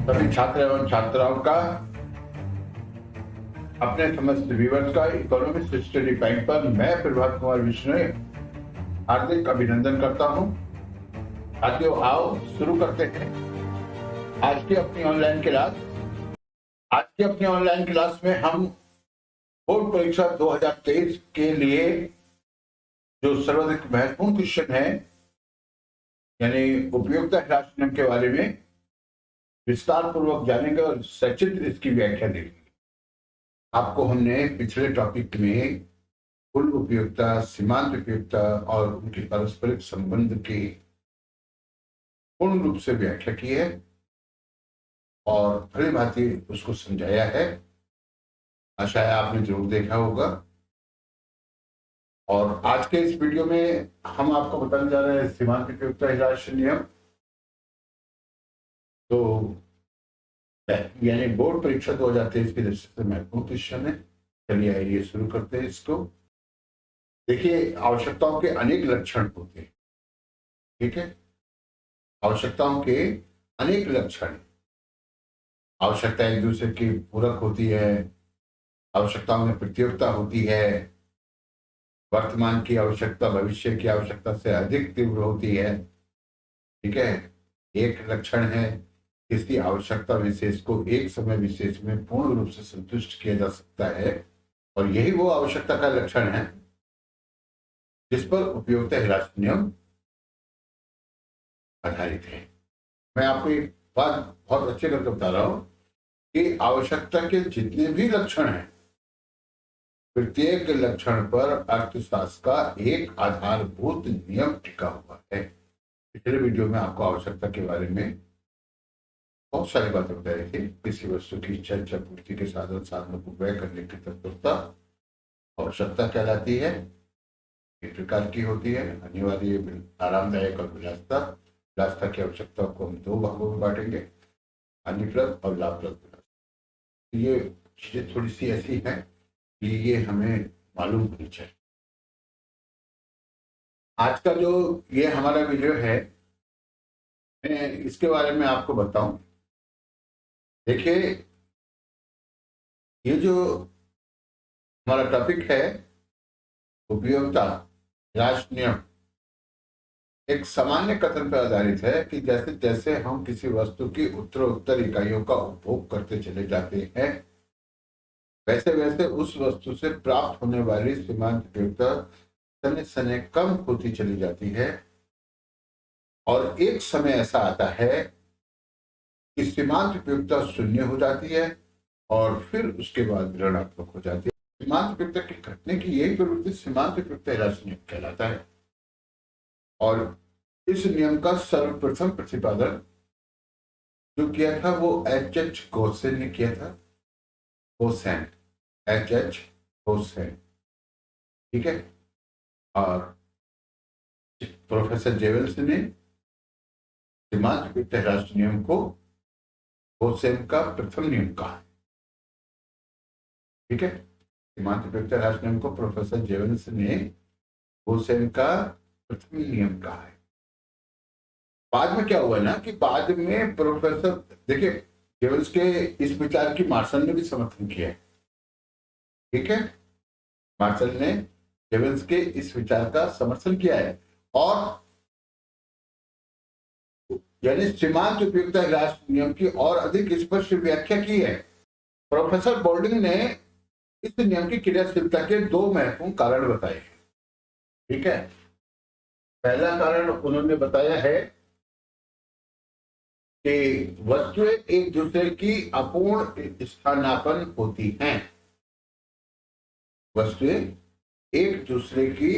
सभी छात्र एवं छात्राओं का अपने समस्त व्यूअर्स का इकोनॉमिक्स स्टडी टाइम पर मैं प्रभात कुमार विश्नोई हार्दिक अभिनंदन करता हूं। साथियों, आओ शुरू करते हैं आज की अपनी ऑनलाइन क्लास। आज की अपनी ऑनलाइन क्लास में हम बोर्ड परीक्षा 2023 के लिए जो सर्वाधिक महत्वपूर्ण क्वेश्चन है यानी उपयोगिता ह्रास नियम के बारे में विस्तार पूर्वक जानेंगे और सचित्र इसकी व्याख्या देंगे। आपको हमने पिछले टॉपिक में कुल उपयोगिता, सीमांत उपयोगिता और उनके पारस्परिक संबंध की पूर्ण रूप से व्याख्या की है और भली भांति उसको समझाया है। आशा है आपने जरूर देखा होगा। और आज के इस वीडियो में हम आपको बताने जा रहे हैं सीमांत उपयोगिता ह्रास नियम। तो यानी बोर्ड परीक्षा 2023 की दृष्टि से महत्वपूर्ण क्वेश्चन है। चलिए आइए शुरू करते हैं इसको। देखिए, आवश्यकताओं के अनेक लक्षण होते हैं, ठीक है। आवश्यकताओं के अनेक लक्षण, आवश्यकता एक दूसरे की पूरक होती है, आवश्यकताओं में प्रतियोगिता होती है, वर्तमान की आवश्यकता भविष्य की आवश्यकता से अधिक तीव्र होती है, ठीक है। एक लक्षण है किसी आवश्यकता विशेष को एक समय विशेष में पूर्ण रूप से संतुष्ट किया जा सकता है और यही वो आवश्यकता का लक्षण है जिस पर उपयोगिता ह्रास नियम आधारित है। मैं आपको एक बात बहुत अच्छे करके बता रहा हूं कि आवश्यकता के जितने भी लक्षण हैं, प्रत्येक लक्षण पर अर्थशास्त्र का एक आधारभूत नियम टिका हुआ है। पिछले वीडियो में आपको आवश्यकता के बारे में बहुत सारी बातें बताई थी। किसी वस्तु की इच्छा पूर्ति के साधन साधनों को व्यय करने की तत्परता आवश्यकता कहलाती है। एक प्रकार की होती है अनिवार्य, आरामदायक और विलासिता। विलासिता की आवश्यकता को हम दो भागों में बांटेंगे, हानिप्रद और लाभप्रद। ये चीजें थोड़ी सी ऐसी हैं कि ये हमें मालूम होनी चाहिए। आज का जो ये हमारा वीडियो है, मैं इसके बारे में आपको बताऊं। देखिए, ये जो हमारा टॉपिक है उपयोगिता ह्रास नियम, एक सामान्य कथन पर आधारित है कि जैसे जैसे हम किसी वस्तु की उत्तरोत्तर इकाइयों का उपभोग करते चले जाते हैं, वैसे वैसे उस वस्तु से प्राप्त होने वाली सीमांत उपयोगिता समय समय कम होती चली जाती है और एक समय ऐसा आता है कि सीमांत उपयोगिता शून्य हो जाती है और फिर उसके बाद ऋणात्मक हो जाती है। सीमांत उपयोगिता के घटने की यही प्रवृत्ति सीमांत उपयोगिता ह्रास नियम कहलाता है। और इस नियम का सर्वप्रथम प्रतिपादन जो किया था वो H.H. गोसेन ने किया था। Gaussian, H.H. गोसेन, ठीक है। और प्रोफेसर जेवेल्स ने सीमांत उपयोगिता ह्रास नियम को गोसेन का प्रथम नियम कहा, ठीक है। सीमांत उपयोगिता ह्रास नियम को प्रोफेसर जेवेल्स ने गोसेन का प्रथम नियम कहा है। बाद में क्या हुआ ना कि बाद में प्रोफेसर, देखिए, जेवेल्स के इस विचार की मार्शल ने भी समर्थन किया है, ठीक है। मार्शल ने जेवेल्स के इस विचार का समर्थन किया है और यानी सीमांत उपयोगिता ह्रास नियम की और अधिक स्पष्ट व्याख्या की है। प्रोफेसर बोल्डिंग ने इस नियम की क्रियाशीलता के दो महत्वपूर्ण कारण बताए हैं, ठीक है। पहला कारण उन्होंने बताया है कि वस्तुएं एक दूसरे की अपूर्ण स्थानापन्न होती हैं। वस्तुएं एक दूसरे की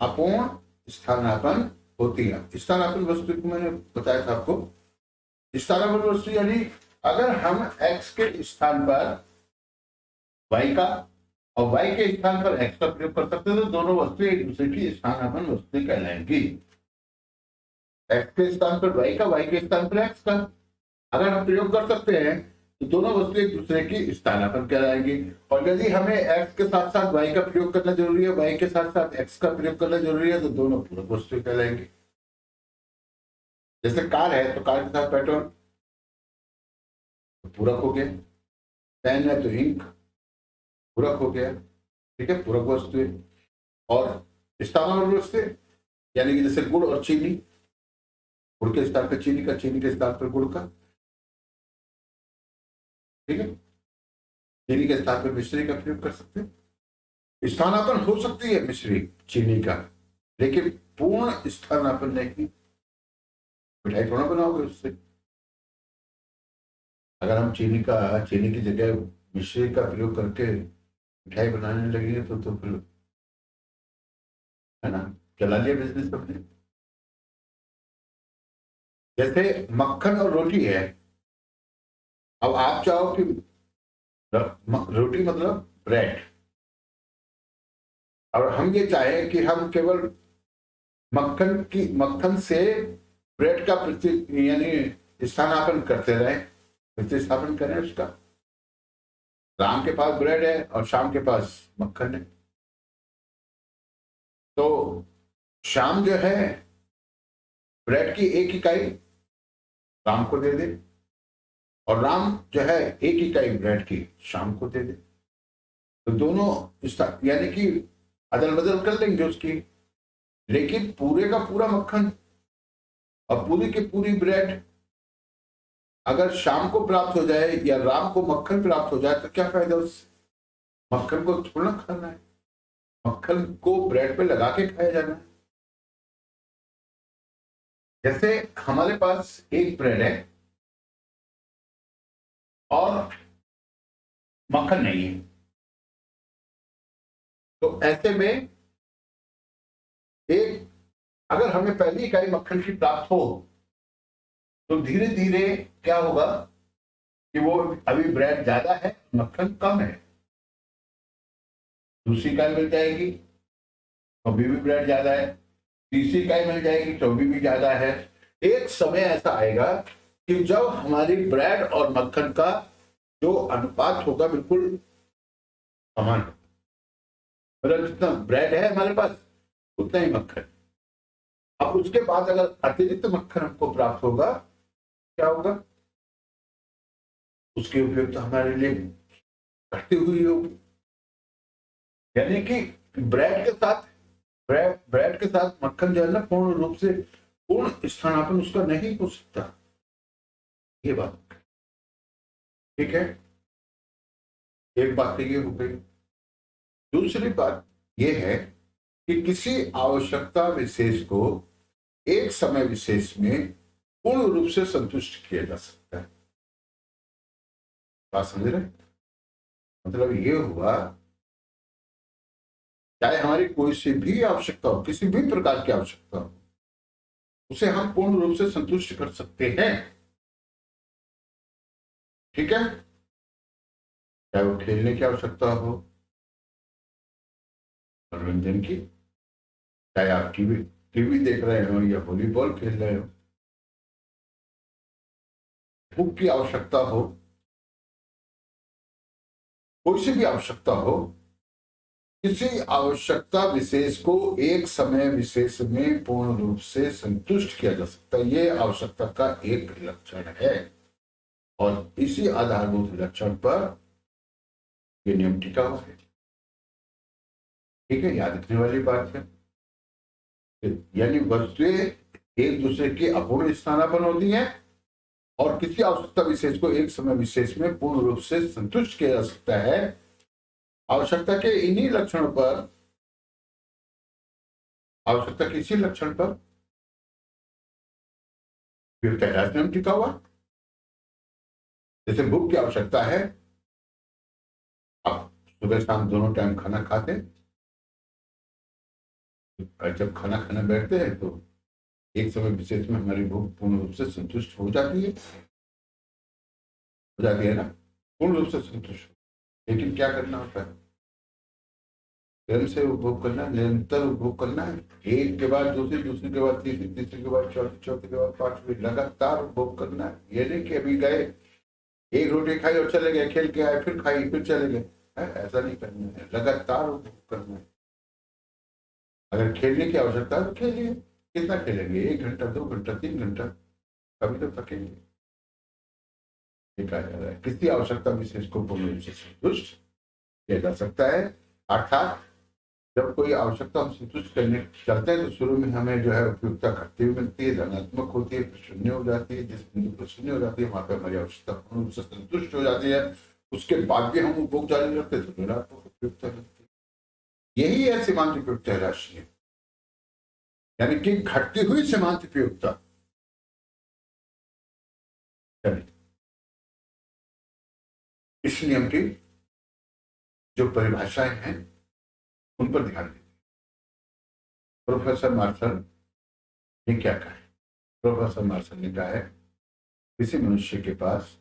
अपूर्ण स्थानापन्न होती है। स्थानापन्न वस्तु को मैंने बताया था आपको। स्थानापन्न वस्तु यानी अगर हम x के स्थान पर y का और y के स्थान पर x का प्रयोग कर सकते हैं तो दोनों वस्तुएं एक दूसरे की स्थानापन्न वस्तुएं कहलाएंगी। x के स्थान पर y का, y के स्थान पर x का अगर हम प्रयोग कर सकते हैं तो दोनों वस्तुएं एक दूसरे की स्थानापन्न कहलाएंगी। और यदि हमें x के साथ साथ y का प्रयोग करना जरूरी है, y के साथ साथ x का प्रयोग करना जरूरी है, तो दोनों पूरक वस्तुएं कहलाएंगी। जैसे कार है तो कार के साथ पेट्रोल, तो पूरक हो गया। पेन है तो इंक, पूरक हो गया। ठीक है, पूरक वस्तु है। और स्थानापन्न वस्तु, यानी कि जैसे गुड़ और चीनी, गुड़ के स्थान पर चीनी का, चीनी के स्थान पर गुड़ का। ठीक है, चीनी के स्थान पर मिश्री का प्रयोग कर सकते हैं। स्थानापन्न हो सकती है मिश्री चीनी का, लेकिन पूर्ण स्थानापन्न नहीं। मिठाई थोड़ा बनाओगे उससे। अगर हम चीनी की जगह मिश्री का प्रयोग करके मिठाई बनाने लगेंगे तो फिर, है ना, चला लिया बिजनेस अपने। जैसे मक्खन और रोटी है। अब आप चाहो कि रोटी मतलब ब्रेड, और हम ये चाहें कि हम केवल मक्खन से ब्रेड का यानी स्थानापन्न करते रहे, प्रतिस्थापन करें उसका। राम के पास ब्रेड है और शाम के पास मक्खन है, तो शाम जो है ब्रेड की एक इकाई राम को दे दे, और राम जो है एक इकाई ब्रेड की शाम को दे दे। तो दोनों यानी कि अदल बदल कर लेंगे उसकी, लेकिन पूरे का पूरा मक्खन और पूरी की पूरी ब्रेड अगर शाम को प्राप्त हो जाए या राम को मक्खन प्राप्त हो जाए तो क्या फायदा उससे। मक्खन को थोड़ा खाना है, मक्खन को ब्रेड पे लगा के खाया जाना है। जैसे हमारे पास एक ब्रेड है और मक्खन नहीं है, तो ऐसे में एक, अगर हमें पहली इकाई मक्खन की प्राप्त हो तो धीरे धीरे क्या होगा कि वो अभी ब्रेड ज्यादा है, मक्खन कम है। दूसरी इकाई मिल जाएगी तो अभी भी ब्रेड ज्यादा है, तीसरी इकाई मिल जाएगी तो अभी भी ज्यादा है। एक समय ऐसा आएगा कि जब हमारी ब्रेड और मक्खन का जो अनुपात होगा बिल्कुल समान, मतलब जितना ब्रेड है हमारे पास उतना ही मक्खन। अब उसके बाद अगर अतिरिक्त मक्खन हमको प्राप्त होगा, क्या होगा, उसके उपयोग तो हमारे लिए घटती हुई होगी। यानी कि ब्रेड के साथ ब्रेड के साथ मक्खन जो है ना, पूर्ण रूप से पूर्ण स्थानापन्न उसका नहीं हो सकता। ये बात ठीक है, एक बात तो ये हो गई। दूसरी बात ये है कि किसी आवश्यकता विशेष को एक समय विशेष में पूर्ण रूप से संतुष्ट किया जा सकता है। बात समझ रहे, मतलब ये हुआ, चाहे हमारी कोई सी भी आवश्यकता हो, किसी भी प्रकार की आवश्यकता हो, उसे हम पूर्ण रूप से संतुष्ट कर सकते हैं। ठीक है, चाहे वो खेलने की आवश्यकता हो, मनोरंजन की, चाहे आप टीवी देख रहे हो या वॉलीबॉल खेल रहे हो, भूख की आवश्यकता हो, कोई सी भी आवश्यकता हो, किसी आवश्यकता विशेष को एक समय विशेष में पूर्ण रूप से संतुष्ट किया जा सकता है। ये आवश्यकता का एक लक्षण है, और इसी आधारभूत लक्षण पर ये नियम टिका हुआ है। ठीक है, याद रखने वाली बात है। यानी वस्तुएं एक दूसरे की अपूर्ण स्थानापन्न होती हैं, और किसी आवश्यकता विशेष को एक समय विशेष में पूर्ण रूप से संतुष्ट किया जा सकता है। आवश्यकता के इन्हीं लक्षणों पर, आवश्यकता के इसी लक्षण पर फिर कैलाश नियम टिका हुआ। जैसे भूख की आवश्यकता है, आप सुबह शाम दोनों टाइम खाना खाते हैं, जब खाना खाने बैठते हैं तो एक समय विशेष में हमारी भूख पूर्ण रूप से संतुष्ट हो जाती है ना, पूर्ण रूप से संतुष्ट। लेकिन क्या करना होता है, प्रेम से उपभोग करना, निरंतर उपभोग करना है। एक के बाद दूसरी, दूसरी के बाद तीसरी, तीसरी के बाद चौथी, चौथी के बाद पांचवी, लगातार उपभोग करना है। ये नहीं कि अभी गए, एक रोटी खाई और चले गए, खेल के आए, फिर खाई फिर चले गए, ऐसा नहीं करना है, लगातार उपभोग करना है। अगर खेलने की आवश्यकता है तो खेलिए, कितना खेलेंगे, 1 घंटा, 2 घंटा, 3 घंटा, कभी तो थकेंगे। ये कहा जा रहा है। किसी आवश्यकता विशेष को पूर्ण रूप से संतुष्ट किया जा सकता है। अर्थात जब कोई आवश्यकता हम संतुष्ट करने चलते हैं तो शुरू में हमें जो है उपयुक्तता घटती हुई मिलती है, धनात्मक होती है, फिर शून्य हो जाती है। जिस बिंदु पर शून्य हो जाती है वहां पर हमारी आवश्यकता पूर्ण रूप से संतुष्ट हो जाती है। उसके बाद भी हम उपभोग जारी रखते तो ऋणात्मक उपयुक्तता मिलती है। यही है सीमांत उपयुक्तता राशि, यानी कि घटती हुई सीमांत उपयुक्तता। इस नियम की जो परिभाषाएं हैं उन पर ध्यान दें। प्रोफेसर मार्शल ने क्या कहा है? प्रोफेसर मार्शल ने कहा है किसी मनुष्य के पास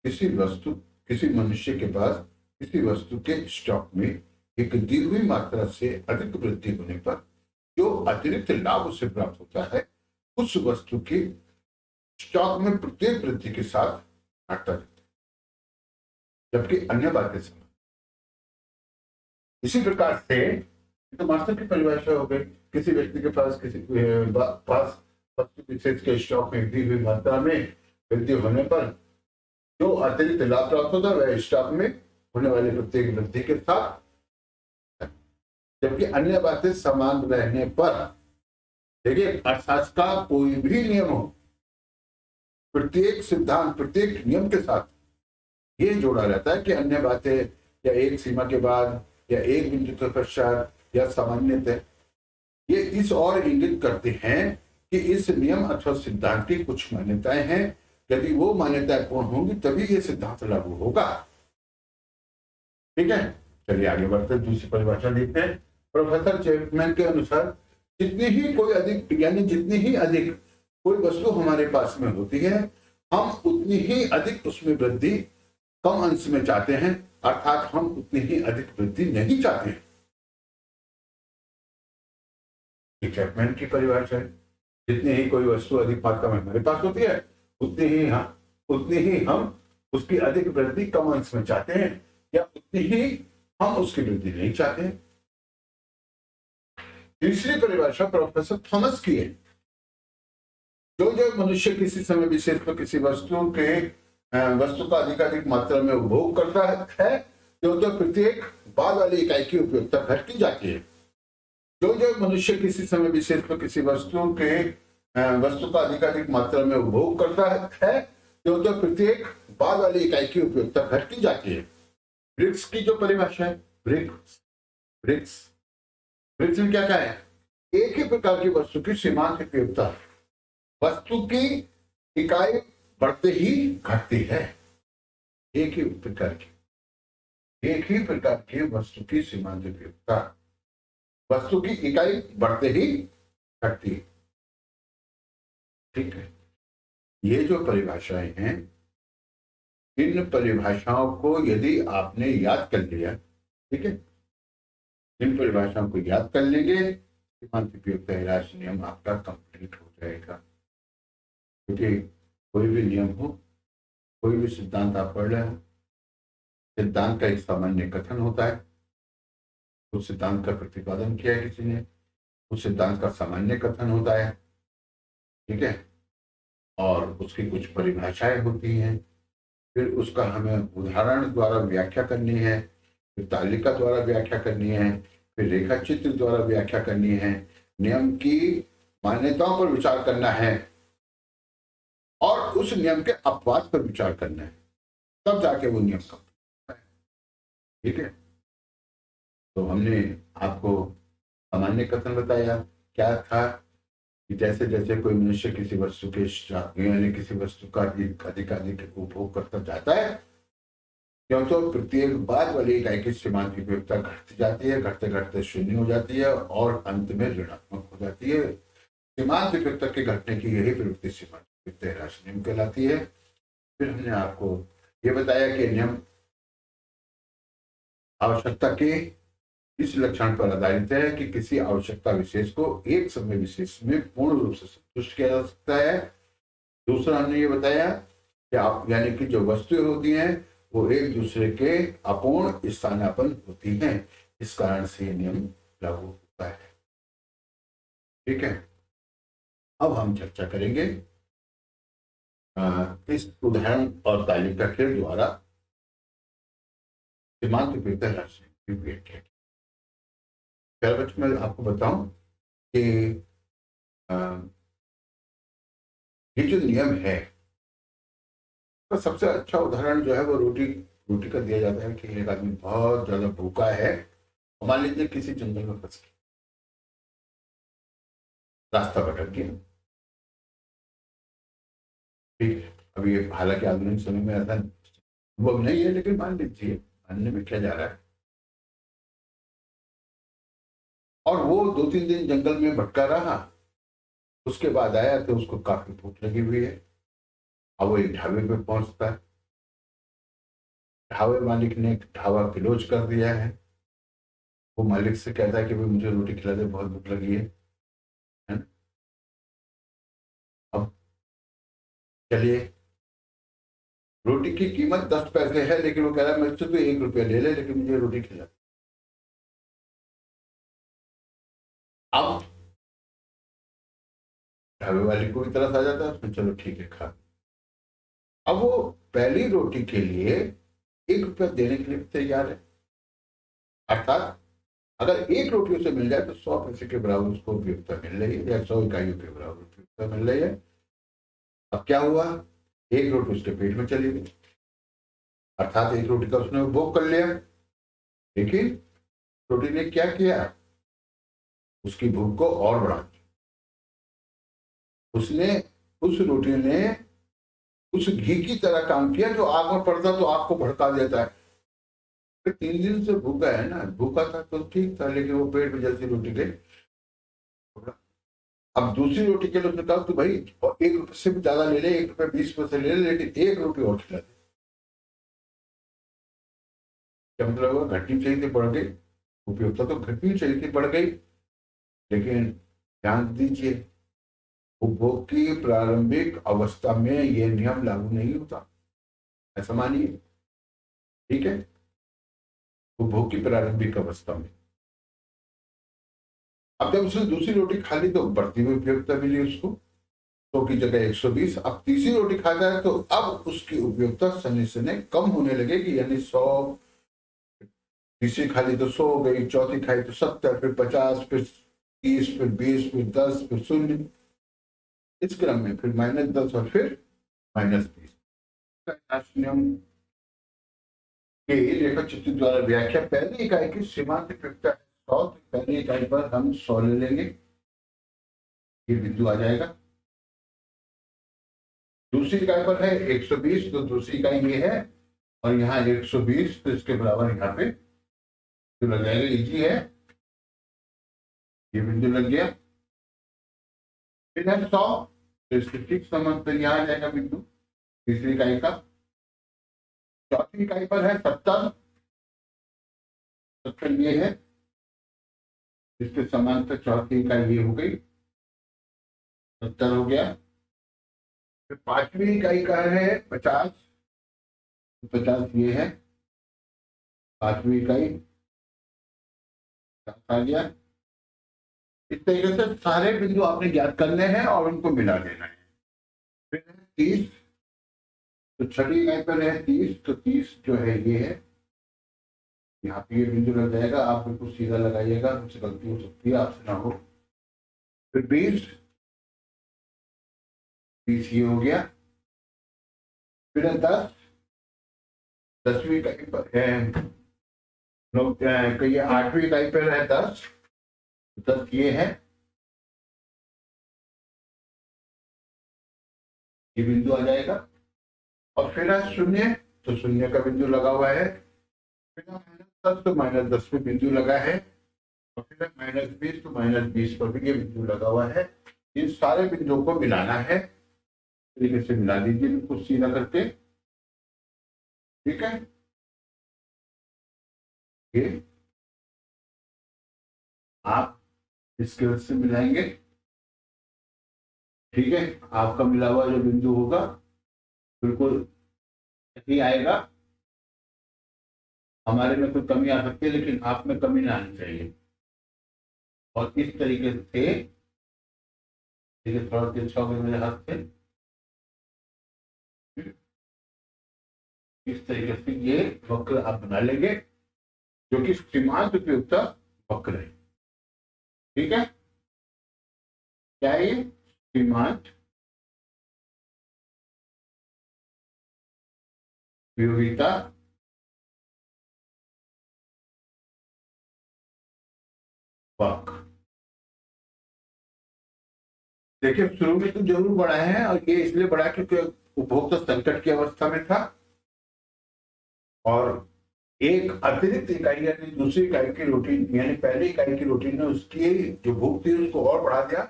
किसी वस्तु के स्टॉक में एक दी हुई मात्रा से अधिक वृद्धि होने पर जो अतिरिक्त लाभ उसे प्राप्त होता है उस वस्तु की स्टॉक में प्रत्येक वृद्धि के साथ घटता रहता है, जबकि अन्य बातें समान। इसी प्रकार से तो मार्शल की परिभाषा हो गई। किसी व्यक्ति के पास पास वस्तु विशेष के स्टॉक में दी हुई मात्रा में वृद्धि होने पर जो अतिरिक्त लाभ प्राप्त होता है वह स्टॉक में होने वाली प्रत्येक वृद्धि के साथ, जबकि अन्य बातें समान रहने पर। देखिए, अर्थशास्त्र का कोई भी नियम हो, प्रत्येक सिद्धांत प्रत्येक नियम के साथ ये जोड़ा रहता है कि अन्य बातें या एक सीमा के बाद या एक बिंदु के पश्चात या सामान्यतः ये इस और इंगित करते हैं कि इस नियम अथवा सिद्धांत की कुछ मान्यताएं हैं। यदि वो मान्यताएं पूर्ण होंगी तभी ये सिद्धांत लागू होगा। ठीक है, चलिए आगे बढ़ते हैं, दूसरी परिभाषा देखते हैं। प्रोफेसर चैपमैन के अनुसार जितनी ही अधिक कोई वस्तु हमारे पास में होती है हम उतनी ही अधिक उसमें वृद्धि कम अंश में चाहते हैं, अर्थात हम उतनी ही अधिक वृद्धि नहीं चाहते हैं। चैपमैन की परिभाषा है जितनी ही कोई वस्तु अधिक मात्रा में हमारे पास होती है उतनी ही हम उसकी अधिक वृद्धि कम अंश में चाहते हैं, या उतनी ही हम उसकी वृद्धि नहीं चाहते हैं। तीसरी परिभाषा प्रोफेसर थॉमस की है। जो मनुष्य किसी समय विशेष पर किसी वस्तु का अधिकाधिक मात्रा में उपभोग करता है तो प्रत्येक बाद वाली इकाई की उपयोगिता घटती जाती है। जो मनुष्य किसी समय विशेष पर किसी वस्तु का अधिकाधिक मात्रा में उपभोग करता है तो प्रत्येक बाद वाली इकाई की उपयोगिता घटती जाती है। ब्रिक्स की जो परिभाषा है, ब्रिक्स में क्या है? एक ही प्रकार की वस्तु की सीमांत उपयोगिता वस्तु की इकाई बढ़ते ही घटती है। एक ही प्रकार की वस्तु की सीमांत उपयोगिता वस्तु की इकाई बढ़ते ही घटती है। ठीक है, ये जो परिभाषाएं हैं इन परिभाषाओं को यदि आपने याद कर लिया, ठीक है, इन परिभाषाओं को याद कर लेंगे सीमांत उपयोगिता राशि नियम आपका कंप्लीट हो जाएगा। क्योंकि कोई भी नियम हो, कोई भी सिद्धांत आप पढ़ रहे हो, सिद्धांत का एक सामान्य कथन होता है, उस सिद्धांत का प्रतिपादन किया है किसी ने, उस सिद्धांत का सामान्य कथन होता है, ठीक है, और उसकी कुछ परिभाषाएं होती हैं, फिर उसका हमें उदाहरण द्वारा व्याख्या करनी है, फिर तालिका द्वारा व्याख्या करनी है, फिर रेखा चित्र द्वारा व्याख्या करनी है, नियम की मान्यताओं पर विचार करना है और उस नियम के अपवाद पर विचार करना है, तब जाके वो नियम का। ठीक है, तो हमने आपको सामान्य कथन बताया क्या था कि जैसे जैसे कोई मनुष्य किसी वस्तु के यानी किसी वस्तु का अधिकाधिक उपभोग करता जाता है क्यों तो प्रत्येक बाद वाली इकाई की सीमांत उपयोगिता घटती जाती है, घटते घटते शून्य हो जाती है और अंत में ऋणात्मक हो जाती है। सीमांत उपयोगिता के घटने की यही प्रवृत्ति सीमांत उपयोगिता राशि नियम कहलाती है। फिर हमने आपको ये बताया कि नियम आवश्यकता के इस लक्षण पर आधारित है कि किसी आवश्यकता विशेष को एक समय विशेष में पूर्ण रूप से संतुष्ट किया जा सकता है। दूसरा हमने ये बताया कि आप यानी कि जो वस्तुएं होती हैं वो एक दूसरे के अपूर्ण स्थानापन्न होती हैं, इस कारण से ये नियम लागू होता है। ठीक है, अब हम चर्चा करेंगे इस उदाहरण और तालिका के द्वारा सीमांत उपयोगिता राशि की व्याख्या की। प्यारे बच्चों, मैं आपको बताऊं कि अ, ये जो नियम है, तो सबसे अच्छा उदाहरण जो है वो रोटी रोटी का दिया जाता है कि एक आदमी बहुत ज्यादा भूखा है, मान लीजिए किसी जंगल में फंस गया, रास्ता भटक गया। ठीक है, अभी हालांकि आधुनिक समय में ऐसा अनुभव नहीं है, लेकिन मान लीजिए, मानने में क्या जा रहा है, और वो 2-3 दिन जंगल में भटका रहा। उसके बाद आया तो उसको काफी भूख लगी हुई है। अब वो एक ढाबे पे पहुंचता है। ढाबे मालिक ने ढाबा क्लोज कर दिया है। वो मालिक से कहता है कि भाई मुझे रोटी खिला दे, बहुत भूख लगी है ना? अब चलिए, रोटी की कीमत 10 पैसे है, लेकिन वो कह रहा है मुझसे तो 1 रुपया ले ले, लेकिन मुझे रोटी खिला। अब ढाबे वाले को भी तरस आ जाता है, उसमें चलो ठीक है, खा। अब वो पहली रोटी के लिए 1 रुपया देने के लिए तैयार है। अर्थात अगर एक रोटी उसे मिल जाए तो 100 पैसे के बराबर उसको उपयोगिता मिल रही है, या 100 इकाइयों के बराबर उपयोगिता मिल रही है। अब क्या हुआ, एक रोटी उसके पेट में चली गई, अर्थात एक रोटी का उसने उपभोग कर लिया। लेकिन रोटी ने क्या किया, उसकी भूख को और बढ़ा दिया। उसने उस रोटी ने उस घी की तरह काम किया जो आग में पड़ता तो आग को भड़का देता है। फिर 3 दिन से भूखा है ना, भूखा था तो ठीक था, लेकिन वो पेट में जैसी रोटी गई। अब दूसरी रोटी के लिए उसने कहा कि भाई, और 1 रुपये से भी ज्यादा ले ले, 1 रुपये 20 पैसे ले ले, लेकिन 1 रोटी और खिला दे। क्या मतलब हुआ, घटनी चाहिए थी, बढ़ गई। उपयोगिता तो घटनी चाहिए थी, बढ़ गई। लेकिन ध्यान दीजिए, उपभोग की प्रारंभिक अवस्था में यह नियम लागू नहीं होता, ऐसा मानिए। ठीक है, उपभोग की प्रारंभिक अवस्था में। अब जब उसने दूसरी रोटी खा ली तो बढ़ती हुई उपयोगिता मिली उसको, 100 की जगह 120। अब तीसरी रोटी खाता है तो अब उसकी उपयोगिता शनि शनि कम होने लगेगी, यानी 100। तीसरी खा ली तो 100 हो गई, चौथी खाई तो 70, फिर 50, फिर 30, फिर 20, फिर 10, फिर 0। इस क्रम में फिर -10 और फिर -20। नियम के रेखा चित्र द्वारा व्याख्या, पहली इकाई की सीमांत उपयोगिता है 100, तो पहली इकाई पर हम 100 ले लेंगे, ये बिंदु आ जाएगा। दूसरी इकाई पर है 120, तो दूसरी इकाई ये है, और यहाँ 120, तो इसके बराबर यहाँ पे तो लग जाएगा, इजी है, ये बिंदु लग गया। फिर है 100, तो इसके ठीक संबंध पर यहाँ आ जाएगा बिंदु तीसरी इकाई का। चौथी इकाई पर है 70, 70 ये है, इसके समांतर चौथी इकाई ये हो गई, 70 हो गया। फिर पांचवी इकाई का है 50, 50 ये है, पांचवी इकाई 50 आ गया। इस तरीके से सारे बिंदु आपने ज्ञात करने हैं और उनको मिला देना है। फिर है 30, तो छठी इकाई पर है 30, तो 30 जो है ये है, यहाँ पे ये बिंदु लग जाएगा। आप बिल्कुल सीधा लगाइएगा, मुझसे गलती हो सकती है, आपसे ना हो। फिर 20, 20 ये हो गया। फिर है 10, 10वीं इकाई पर है, ये 8वीं इकाई पर है 10, 10 ये है, ये बिंदु आ जाएगा। और फिर है 0, तो 0 का बिंदु लगा हुआ है। फिर है -10, तो -10 पे बिंदु लगा है। और फिर है -20, तो -20 पर भी ये बिंदु लगा हुआ है। इन सारे बिंदुओं को मिलाना है, तरीके से मिला दीजिए बिल्कुल सीधा करके। ठीक है, ये आप इसके से मिलाएंगे। ठीक है, आपका मिला हुआ जो बिंदु होगा बिल्कुल ही आएगा। हमारे में कोई कमी आ सकती है, लेकिन आप में कमी ना आनी चाहिए। और इस तरीके से, ठीक है, थोड़ा तिरछा हो गया मेरे हाथ से। इस तरीके से ये वक्र आप बना लेंगे जो कि सीमांत उपयुक्ता वक्र है। ठीक है, क्या है ये? सीमांत उपयोगिता वक्र। देखिए शुरू में तो जरूर बढ़ा है, और ये इसलिए बढ़ा क्योंकि उपभोक्ता संकट की अवस्था में था, और एक अतिरिक्त इकाई यानी दूसरी इकाई की रोटी, यानी पहली इकाई की रोटी ने उसकी जो भूख थी उसको और बढ़ा दिया,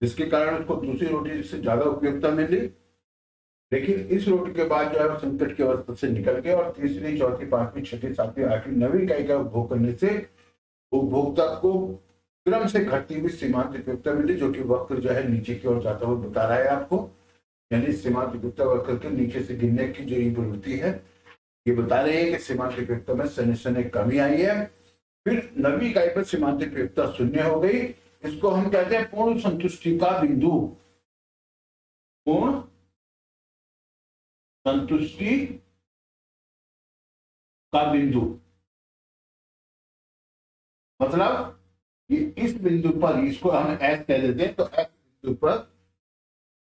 जिसके कारण उसको दूसरी रोटी से ज्यादा उपयोगिता मिली। लेकिन इस रोटी के बाद जो है वो संकट की अवस्था से निकल गए, और तीसरी, चौथी, पांचवी, छठी, सातवीं, आठवीं, नवीं इकाई का उपभोग करने से उपभोक्ता को क्रम से घटती हुई सीमांत उपयोगिता मिली, जो कि वक्र जो है नीचे की ओर जाता हुआ बता रहा है आपको। यानी सीमांत उपयोगिता वक्र के नीचे से गिरने की जो ये प्रवृत्ति है, ये बता रहे हैं कि सीमांत उपयोगिता में शनि शनि कमी आई है। फिर नवी इकाई पर सीमांत उपयोगिता शून्य हो गई। इसको हम कहते हैं पूर्ण संतुष्टि का बिंदु। पूर्ण संतुष्टि का बिंदु मतलब कि इस बिंदु पर, इसको हम एस कह देते हैं, तो एस बिंदु पर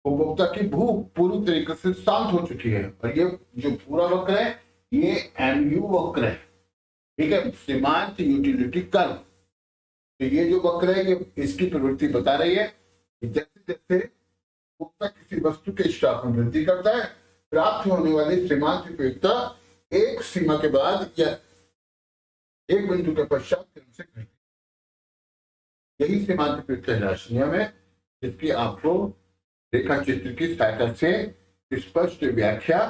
उपभोक्ता की भूख पूरी तरीके से शांत हो चुकी है। और ये जो पूरा वक्र है ये एमयू वक्र है। ठीक है, सीमांत यूटिलिटी कर्व। तो ये जो वक्र है ये इसकी प्रवृत्ति बता रही है कि जैसे जैसे उपभोक्ता किसी वस्तु के स्टॉक में वृद्धि करता है, प्राप्त होने वाली सीमांत उपयोगिता एक सीमा के बाद या एक बिंदु के पश्चात क्रम से घटती। यही सीमांत उपयोगिता राशि नियम है, जिसकी आपको रेखा चित्र की सहायता से स्पष्ट व्याख्या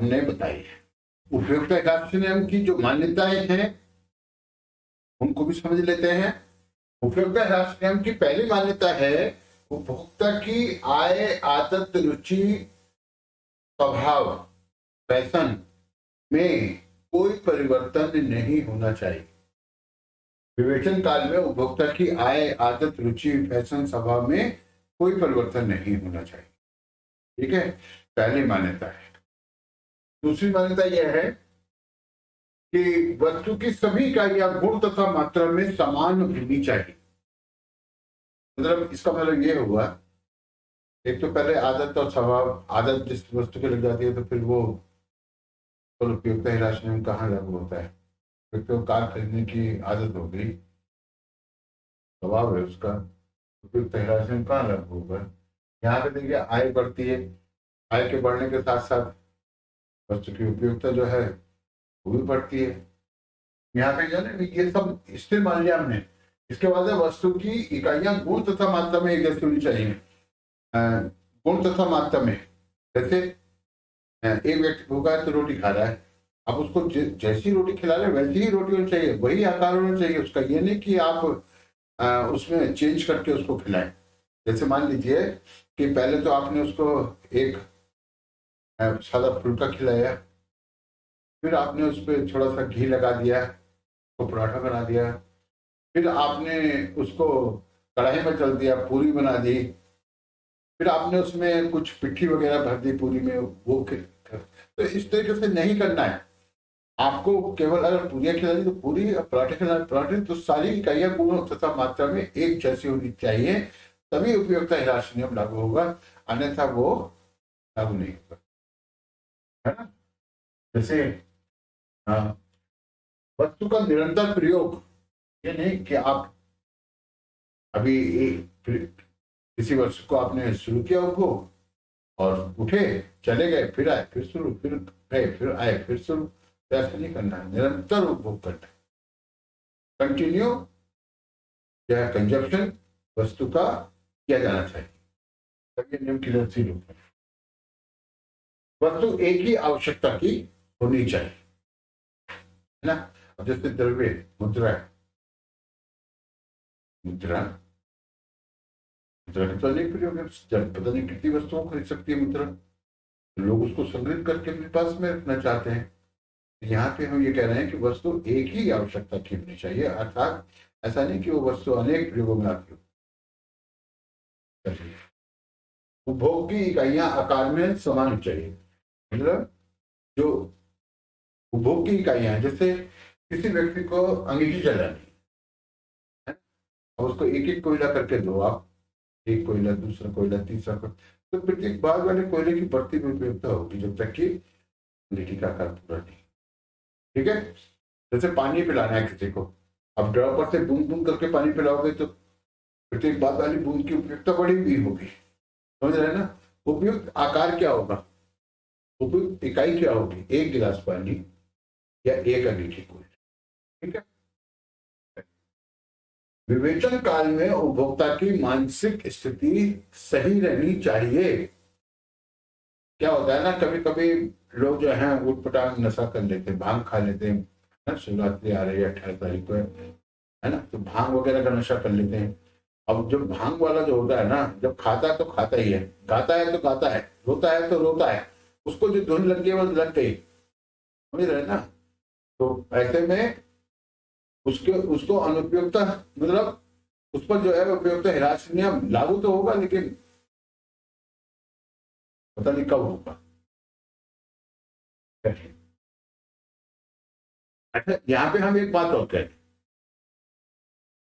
हमने बताई है। उपयोगिता राशि नियम की जो मान्यताएं हैं उनको भी समझ लेते हैं। उपयोगिता राशि नियम की पहली मान्यता है, उपभोक्ता की आय, आदत, रुचि, स्वभाव, फैशन में कोई परिवर्तन नहीं होना चाहिए। विवेचन काल में उपभोक्ता की आय, आदत, रुचि, फैशन, स्वभाव में कोई परिवर्तन नहीं होना चाहिए। ठीक है, पहली मान्यता है। दूसरी मान्यता यह है कि वस्तु की सभी इकाइयां गुण तथा मात्रा में समान होनी चाहिए। मतलब इसका मतलब ये हुआ, एक तो पहले आदत और स्वभाव, आदत जिस वस्तु के लग जाती है तो फिर वो उपयोगिता राशि में कहाँ लागू होता है? एक तो कार खरीदने की आदत हो गई, स्वभाव है उसका, उपयुक्त राशि में कहाँ लागू होगा? यहाँ पे देखिए आय बढ़ती है, आय के बढ़ने के साथ साथ वस्तु की उपयोगिता जो है वो भी बढ़ती है। यहाँ पे जो है ये सब स्थिर मान लिया हमने। इसके बाद है वस्तु की इकाइयां गुण तथा मात्रा में एक जैसी होनी चाहिए। गुण तथा मात्रा में, जैसे एक व्यक्ति भूखा है तो रोटी खा रहा है, आप उसको जैसी रोटी खिला रहे वैसी ही रोटी होनी चाहिए, वही आकार होना चाहिए उसका। ये नहीं कि आप उसमें चेंज करके उसको खिलाएं। जैसे मान लीजिए कि पहले तो आपने उसको एक सादा फुल्का खिलाया, फिर आपने उस पर थोड़ा सा घी लगा दिया, तो पराठा बना दिया, फिर आपने उसको कढ़ाई में तल दिया, पूरी बना दी, फिर आपने उसमें कुछ पिट्ठी वगैरह भर दी पूरी में, वो तो इस तरीके से नहीं करना है। आपको केवल अगर पूरियां खिलानी तो पूरी, पराठे खिलाने पराठे, तो सारी इकाइयां गुण तथा मात्रा में एक जैसी होनी चाहिए, तभी उपयोगिता राशि नियम लागू होगा, अन्यथा वो लागू नहीं होगा। है ना? जैसे वस्तु का निरंतर प्रयोग, ये नहीं कि आप अभी किसी वस्तु को आपने शुरू किया उपभोग और उठे चले गए, फिर आए फिर शुरू, फिर गए फिर आए फिर शुरू, ऐसा नहीं करना है, निरंतर उपभोग करना है। कंटिन्यू या कंजप्शन वस्तु का किया जाना चाहिए, तभी नियम की लक्ष्य रूप है। वस्तु एक ही आवश्यकता की होनी चाहिए, है ना? अब जैसे द्रव्य, मुद्रा है, मुद्रा मुद्रा तो अनेक प्रयोग है, जब पता नहीं कितनी वस्तुओं को खरीद सकती है मुद्रा, लोग उसको संग्रहित करके अपने पास में रखना चाहते हैं। यहाँ पे हम ये कह रहे हैं कि वस्तु एक ही आवश्यकता की होनी चाहिए, अर्थात ऐसा नहीं कि वो वस्तु अनेक प्रयोगों में आती हो। उपभोग की इकाइयां आकार में समान चाहिए, मतलब जो उपभोग की इकाइयां हैं, जैसे किसी व्यक्ति को अंगीठी जलानी है, और उसको एक एक कोयला करके दो आप, एक कोयला, दूसरा कोयला, तीसरा कोयला, तो प्रत्येक बाद वाले कोयले की बढ़ती हुई उपयोगिता होगी जब तक कि अंगीठी का आकार पूरा नहीं। ठीक है, जैसे पानी पिलाना है किसी को, अब ड्रॉपर से बूंद बूंद करके पानी पिलाओगे तो प्रत्येक बाद वाली बूंद की उपयोगिता बड़ी हुई होगी, समझ रहे हैं ना। उपयुक्त आकार क्या होगा, उपयुक्त इकाई क्या होगी, एक गिलास पानी या एक अंगीठी कोयला। ठीक है, विवेचन काल में उपभोक्ता की मानसिक स्थिति सही रहनी चाहिए। क्या होता है ना, कभी कभी लोग जो है उठपटांग नशा कर लेते हैं, भांग खा लेते हैं ना, शिवरात्रि आ रही है 18 तारीख को है ना, तो भांग वगैरह का नशा कर लेते हैं। अब जब भांग वाला जो होता है ना, जब खाता है तो खाता ही है, गाता है तो गाता है, रोता है तो रोता है, उसको जो धुन लग गई वो लग गई, समझ रहे हैं ना। तो ऐसे में उसके उसको अनुपयुक्ता, मतलब उस पर जो है उपयुक्त हिरासत नियम लागू तो होगा, लेकिन पता नहीं कब होगा। अच्छा, यहाँ पे हम एक बात और कहें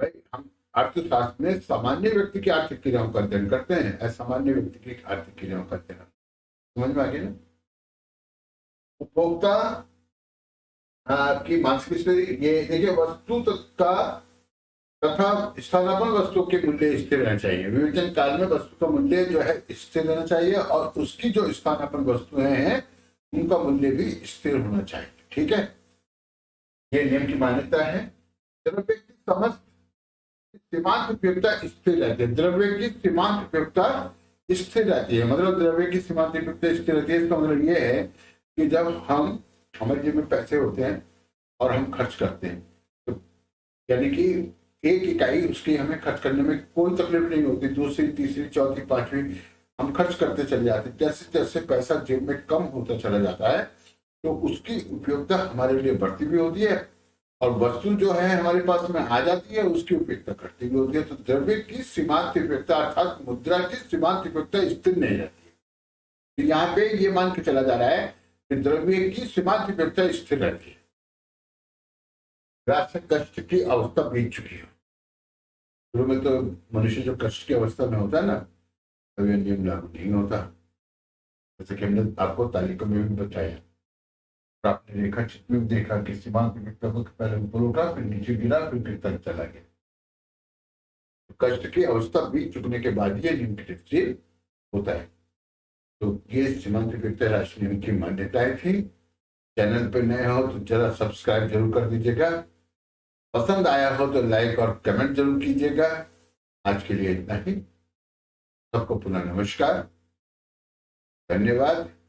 भाई, हम अर्थशास्त्र में सामान्य व्यक्ति की आर्थिक क्रियाओं का अध्ययन करते हैं, असामान्य व्यक्ति की आर्थिक क्रियाओं का अध्ययन, समझ में आ गया ना। उपभोक्ता की मानसिक स्थिति, ये देखिए, वस्तु का तथा स्थानापन्न वस्तु के मूल्य स्थिर रहना चाहिए। विवेचन काल में वस्तु का मूल्य जो है स्थिर रहना चाहिए, और उसकी जो स्थानापन्न वस्तुएं हैं उनका मूल्य भी स्थिर होना चाहिए। ठीक है, ये नियम की मान्यता है। द्रव्य की समस्त सीमांत उपयोगिता स्थिर रहती है, द्रव्य की सीमांत उपयोगिता स्थिर रहती है, मतलब द्रव्य की सीमांत उपयोगिता स्थिर रहती है। इसका मतलब ये है कि जब हम, हमारे जेब में पैसे होते हैं और हम खर्च करते हैं, तो यानी कि एक इकाई उसकी हमें खर्च करने में कोई तकलीफ नहीं होती, दूसरी, तीसरी, चौथी, पांचवी हम खर्च करते चले जाते हैं। जैसे जैसे पैसा जेब में कम होता चला जाता है तो उसकी उपयोगिता हमारे लिए बढ़ती भी होती है, और वस्तु जो है हमारे पास में आ जाती है, उसकी उपयोगिता घटती भी होती है। तो द्रव्य की सीमांत उपयोगिता अर्थात मुद्रा की सीमांत उपयोगिता स्थिर नहीं रहती है। तो यहाँ पे ये मान के चला जा रहा है कि द्रव्य की सीमांत उपयोगिता स्थिर रहती है, राष्ट्र कष्ट की अवस्था बीत चुकी है। शुरू में तो मनुष्य जो कष्ट की अवस्था में होता है ना, तब यह नियम लागू नहीं होता, जैसे कि हमने आपको तालिका में भी बताया। आपने देखा, चित्र में देखा कि सीमांत उपयोगिता को पहले ऊपर उठा, फिर नीचे गिरा, फिर गिरता चला गया। कष्ट की अवस्था बीत चुकने के बाद ये नियम क्रिएट होता है। तो ये सीमांत उपयोगिता राशि नियम की मान्यताएं थी। चैनल पर नए हो तो जरा सब्सक्राइब जरूर कर दीजिएगा, पसंद आया हो तो लाइक और कमेंट जरूर कीजिएगा। आज के लिए इतना ही, सबको पुनः नमस्कार, धन्यवाद।